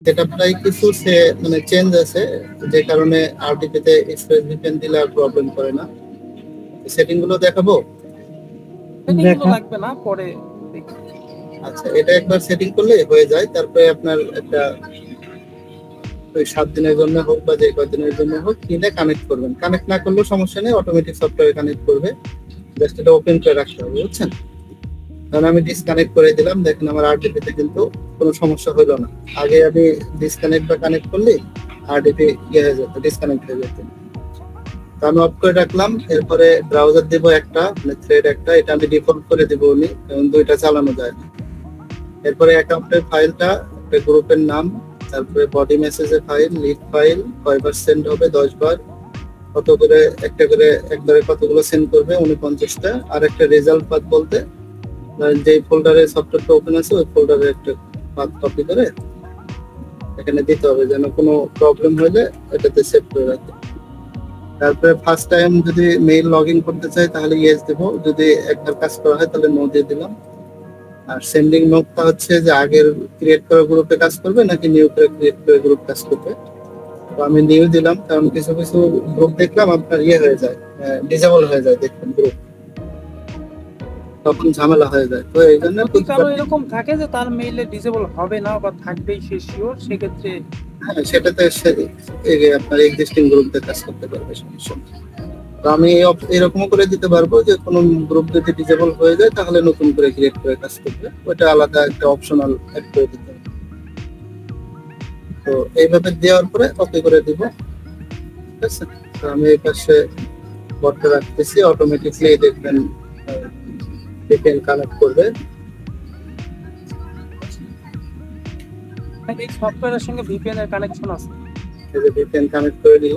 সেটআপটাই কিছু মানে চেঞ্জ আছে, যে কারণে আরডিপিতে এক্সপ্রেস ভিপিএন দিলে আর প্রবলেম করে না। সেটিং গুলো দেখাবো। লাগবে না, পরে আচ্ছা, এটা একবার সেটিং করলে হয়ে যায়। তারপরে আপনার একটা ওই 7 দিনের জন্য হোক বা যে কয়দিনের জন্য হোক কিনে কানেক্ট করবেন। কানেক্ট না করলেও সমস্যা নেই, অটোমেটিক সফটওয়্যার কানেক্ট করবে। জাস্ট এটা ওপেন করে রাখতে হবে, বুঝছেন? কারণ আমি ডিসকানেক্ট করে দিলাম, দেখেন আমার আরডিপিতে কিন্তু কোনো সমস্যা হলো না। আগে আমি ডিসকানেক্ট বা কানেক্ট করলে আরডিপি ইয়ে হয়ে যেত, ডিসকানেক্ট হয়ে যেত। তো আমি অফ করে রাখলাম। এরপরে ব্রাউজার দিব একটা, মানে থ্রেড একটা, এটা আমি ডিফল্ট করে দিব উনি, কারণ দুইটা চালানো যায় না। এরপরে অ্যাকাউন্টের ফাইলটা, একটা গ্রুপের নাম, তারপরে বডি মেসেজের ফাইল, লিড ফাইল, কয়বার সেন্ড হবে 10 বার, কত করে একটা করে একবারে কতগুলো সেন্ড করবে 49টা। আর একটা রেজাল্ট পাথ বলতে যে ফোল্ডারে সফটওয়্যারটা ওপেন আছে ওই ফোল্ডারে একটা পাথ কপি করে এখানে দিতে হবে, যেন কোনো প্রবলেম হলে এটাতে সেভ করে রাখে। তারপরে ফার্স্ট টাইম যদি মেইল লগ ইন করতে চাই তাহলে ইয়েস দেবো, যদি একবার কাজ করা হয় তাহলে নো দিয়ে দিলাম। আর সেন্ডিং নোটটা হচ্ছে যে আগের ক্রিয়েট করা গ্রুপে কাজ করবে নাকি নিউ করে ক্রিয়েট করে গ্রুপ কাজ করবে। তো আমি নিউ দিলাম, কারণ কিছু কিছু গ্রুপ দেখলাম আপনার ইয়ে হয়ে যায়, ডিসেবল হয়ে যায়, দেখবেন গ্রুপ তখন ঝামেলা হয়ে যায়। তো এই জন্য কারো এরকম থাকে যে তার মেইলে ডিসেবল হবে না বা থাকবেই সে শিওর, সেক্ষেত্রে হ্যাঁ সেটাতে আপনার এক্সিস্টিং গ্রুপে কাজ করতে পারবে, সমস্যা নেই। তো আমি এরকমও করে দিতে পারবো যে কোনো গ্রুপ যদি ডিসেবল হয়ে যায় তাহলে নতুন করে ক্রিয়েট করে কাজ করবে, ওটা আলাদা একটা অপশনাল অ্যাড করে দিতে হবে। তো এইভাবে দেওয়ার পরে কপি করে দিব, ঠিক আছে? তো আমি এই পাশে বটটা রাখতেছি, অটোমেটিকলি দেখবেন ভিপিএন কানেক্ট করবে। এই সফটওয়্যারের সঙ্গে ভিপিএন এর কানেকশন আছে, এই যে ভিপিএন কানেক্ট করে দিল।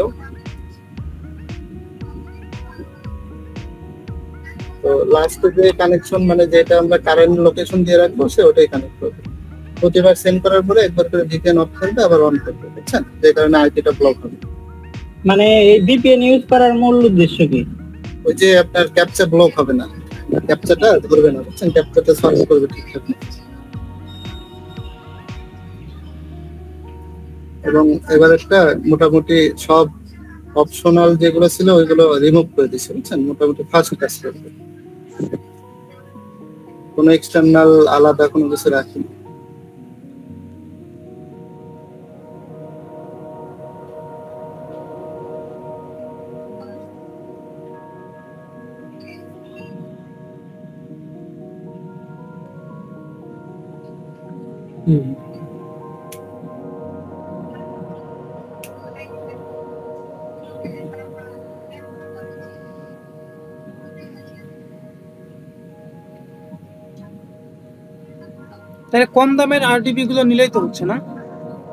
তো লাস্টে যে কানেকশন, মানে যেটা আমরা কারেন্ট লোকেশন দিয়ে রাখবো সে ওটাই কানেক্ট করবে। প্রতিবার সেন্ড করার পরে একবার করে ভিপিএন অফ করবে, আবার অন করবে, বুঝছেন? যে কারণে আইপিটা ব্লক হবে। মানে এই ভিপিএন ইউজ করার মূল উদ্দেশ্য কি? ওই যে আপনার ক্যাপচা ব্লক হবে না, ক্যাপচাটা ধরবে না, বুঝছেন? ক্যাপচাটা সার্চ করবে ঠিকঠাক। এবং এবার একটা মোটামুটি সব অপশনাল যেগুলো ছিল ওইগুলো রিমুভ করে দিচ্ছে, বুঝছেন? মোটামুটি ফার্স্ট কাজ করবে, কোনো এক্সটার্নাল আলাদা কোনো কিছু রাখিনি। তাহলে কম দামের আরডিপি গুলো নিলেই তো হচ্ছে না?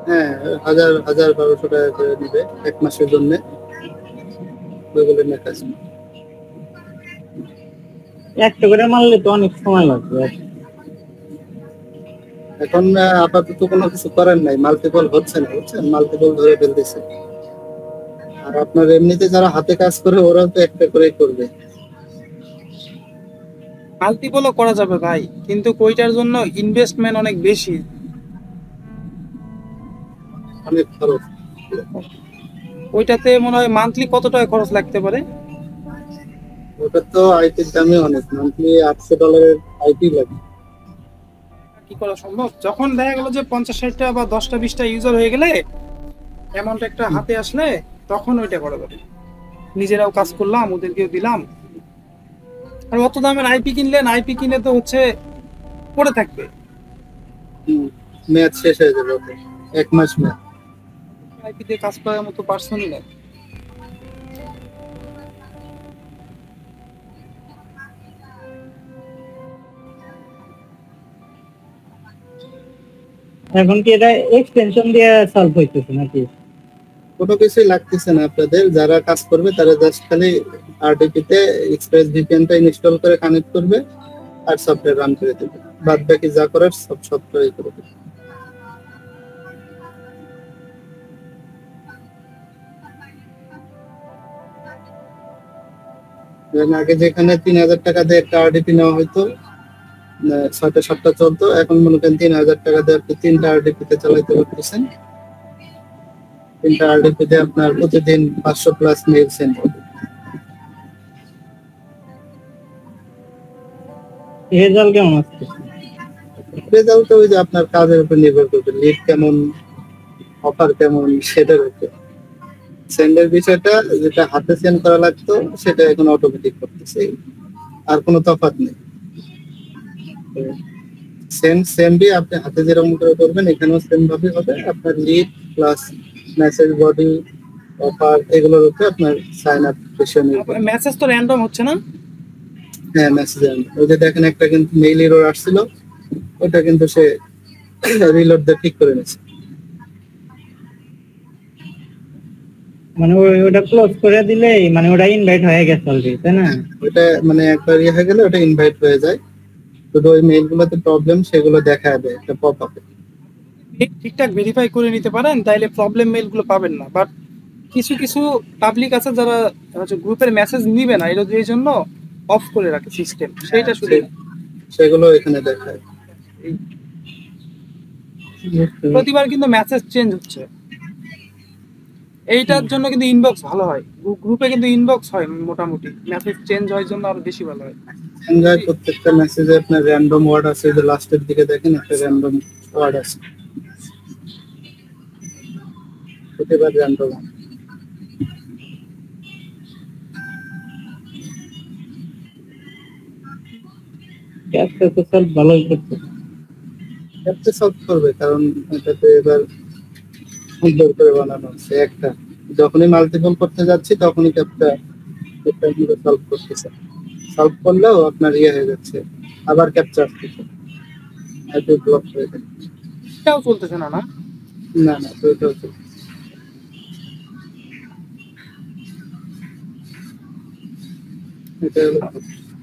হ্যাঁ, 1000-1200 টাকা করে নিবে এক মাসের জন্য, ওইগুলো নিয়ে কাজ। একটা করে মারলে তো অনেক সময় লাগবে। এখন আপাতত কোনো কিছু করার নাই, মাল্টিপল হচ্ছে না, বুঝছেন? মাল্টিপল ধরে ফেলতেছে। আর আপনার এমনিতে যারা হাতে কাজ করে ওরা তো একটা করেই করবে। মাল্টিপলও করা যাবে ভাই, কিন্তু ওইটার জন্য ইনভেস্টমেন্ট অনেক বেশি, অনেক খরচ। ওইটাতে মনে হয় মান্থলি কত টাকা খরচ লাগতে পারে? ওটা তো আইপির দামই অনেক, মান্থলি $800 আইপি লাগে। কি করা সম্ভব? যখন দেখা গেল যে 50-60টা বা 10টা-20টা ইউজার হয়ে গেলে, অ্যামাউন্ট একটা হাতে আসলে তখন ওইটা করা যাবে। নিজেরাও কাজ করলাম, ওদেরকেও দিলাম। আর অত দামের আইপি কিনলেন, আইপি কিনে তো হচ্ছে পড়ে থাকবে, ম্যাচ শেষ হয়ে যাবে, ওকে 1 মাস ম্যাচ। আইপি দিয়ে কাজ করার মতো পার্সনই নেই। এখন কি এটা এক্সটেনশন দিয়ে সলভ হইতেছে নাকি? কোনো কিছুই লাগতেছে না আপনাদের, যারা কাজ করবে তারা জাস্ট খালি আরডিপি তে এক্সপ্রেস ভিপিএনটা ইনস্টল করে কানেক্ট করবে আর সফটওয়্যার রান করে দেবে। বাদ বাকি যা করার সব সফটওয়্যারই করে দেবে। আগে যেখানে 3000 টাকা দিয়ে একটা আরডিপি নেওয়া হইতো, ছয়টা সাতটা চলতো, এখন মনে করেন 3,000 টাকা দিয়ে আপনি 3টা আরডিপিতে চালাইতে পারতেছেন। 3টা আরডিপিতে আপনার প্রতিদিন 500+ মেইল সেন্ড হবে। রেজাল্ট কেমন আসছে? রেজাল্ট ওই যে আপনার কাজের উপর নির্ভর করবে, লিড কেমন, অফার কেমন, সেটার উপর। সেন্ডের বিষয়টা যেটা হাতে সেন্ড করা লাগতো সেটা এখন অটোমেটিক করতেছে, আর কোনো তফাৎ নেই। সেমই আপনি হাতে যেরকম করে করবেন এখানেও সেম ভাবে হবে। আপনার lead plus message body offer এগুলোর উপরে আপনার সাইন আপ সেশন। মেসেজ তো র্যান্ডম হচ্ছে না? হ্যাঁ মেসেজ, ওই যে দেখেন একটা কিন্তু মেইল এরর আসছিল, ওটা কিন্তু সে রিলোড দিয়ে ঠিক করে নিয়েছে। মানে ওটা ক্লোজ করে দিলেই মানে ওটা ইনভাইট হয়ে গেছে অলরেডি, তাই না? ওটা মানে একবার ইয়ে হয়ে গেলে ওটা ইনভাইট হয়ে যায়। শুধু ওই মেইলগুলোতে প্রবলেম সেগুলো দেখা যাবে একটা পপ আপে। ঠিকঠাক ভেরিফাই করে নিতে পারেন তাইলে প্রবলেম মেইলগুলো পাবেন না। বাট কিছু কিছু পাবলিক আছে যারা হচ্ছে গ্রুপের মেসেজ নিবে না, এর এই জন্য অফ করে রাখে সিস্টেম, সেইটা শুধু সেগুলো এখানে দেখায়। প্রতিবার কিন্তু মেসেজ চেঞ্জ হচ্ছে, এইটার জন্য কিন্তু ইনবক্স ভালো হয়। গ্রুপে কিন্তু ইনবক্স হয় মোটামুটি, মেসেজ চেঞ্জ হয় জন্য আরো বেশি ভালো হয়। প্রত্যেকটা মেসেজে আপনার র্যান্ডম ওয়ার্ড আছে, যে লাস্টের দিকে দেখেন একটা র্যান্ডম ওয়ার্ড আছে, প্রতিবার র্যান্ডম। ক্যাপচা তো সব ভালোই করছে। ক্যাপচা সলভ করবে, কারণ এটাতে এবার সুন্দর করে বানানো হচ্ছে একটা। যখনই মাল্টিপল করতে যাচ্ছি তখনই ক্যাপচা সলভ করতেছে। সলভ করলেও আপনার ইয়ে হয়ে যাচ্ছে, আবার ক্যাপচা আসতেছে, আইপি ব্লক হয়ে যায়। এটাও চলতেছে না? না না না, ওইটাও চলছে। এটা হলো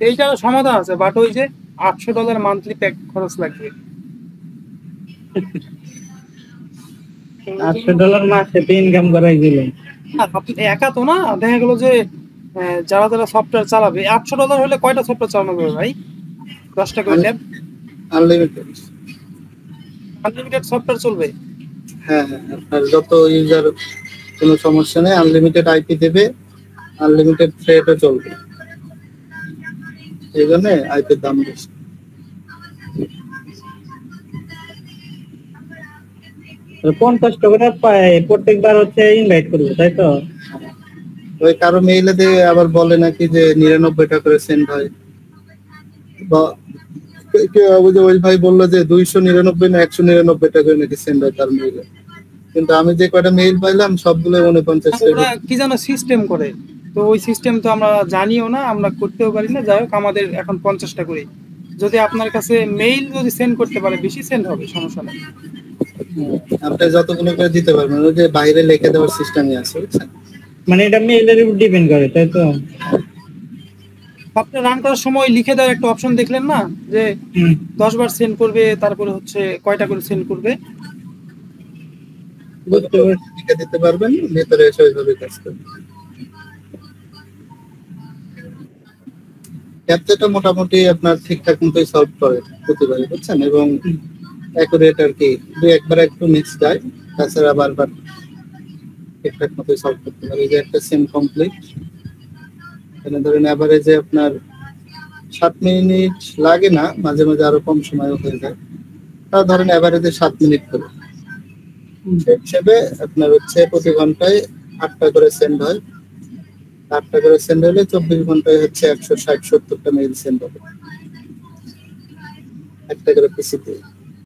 এইটারও সমাধান আছে, বাট ওই যে $800 মান্থলি প্যাক খরচ লাগবে। $800 মাসে ইনকাম করাই দিল। আর আপনি একা তো না, দেখা গেল যে যারা যারা সফটওয়্যার চালাবে, $800 হলে কয়টা সফটওয়্যার চালানো যাবে ভাই? 10টা করে ট্যাব, আনলিমিটেড। আনলিমিটেড সফটওয়্যার চলবে। হ্যাঁ হ্যাঁ, আপনার যত ইউজার কোনো সমস্যা নেই, আনলিমিটেড আইপি দেবে, আনলিমিটেড থ্রেডও চলবে, এই জন্য আইপির দাম বেশি। $50 পায় প্রত্যেকবার হচ্ছে ইনভাইট করবে, তাই তো? ওই কারো মেইলে দিয়ে আবার বলে নাকি যে 99 করে সেন্ড হয়, বা ওই ভাই বললো যে 299 না 199 করে নাকি সেন্ড হয় তার মেইলে। কিন্তু আমি যে কয়টা মেইল পাইলাম সবগুলো 49 ওরা কি যেন সিস্টেম করে, তো ওই সিস্টেম তো আমরা জানিও না, আমরা করতেও পারি না। যাই হোক, আমাদের এখন 50টা করে। যদি আপনার কাছে মেইল যদি সেন্ড করতে পারে, বেশি সেন্ড হবে, সমস্যা নেই। আপনি যতগুলো করে দিতে পারবেন, ওই যে বাইরে লিখে দেওয়ার সিস্টেমই আছে, বুঝছেন? মানে এটা মেইলের উপর ডিপেন্ড করে, তাই তো? আপনি রান করার সময় লিখে দেওয়ার একটা অপশন দেখলেন না, যে 10 বার সেন্ড করবে, তারপরে হচ্ছে কয়টা করে সেন্ড করবে। লিখে দিতে পারবেন, ভেতরে এসে ওইভাবে কাজ করবে। ক্যাপচাটা মোটামুটি আপনার ঠিকঠাক মতোই সলভ করে প্রতিবারই, বুঝছেন? এবং অ্যাকুরেট আর কি, দুই একবার একটু মিস যায়, তাছাড়া বারবার ঠিকঠাক মতোই সলভ করতে পারে। এই যে একটা সেম কমপ্লিট, এখানে ধরেন অ্যাভারেজে আপনার 7 মিনিট লাগে না, মাঝে মাঝে আরো কম সময়ও হয়ে যায়। তা ধরেন অ্যাভারেজে 7 মিনিট করে, সেই হিসেবে আপনার হচ্ছে প্রতি ঘন্টায় 8টা করে সেন্ড হয়। 8টা করে সেন্ড হলে 24 ঘন্টায় হচ্ছে 160-70টা মেইল সেন্ড হবে একটা করে পিসিতে।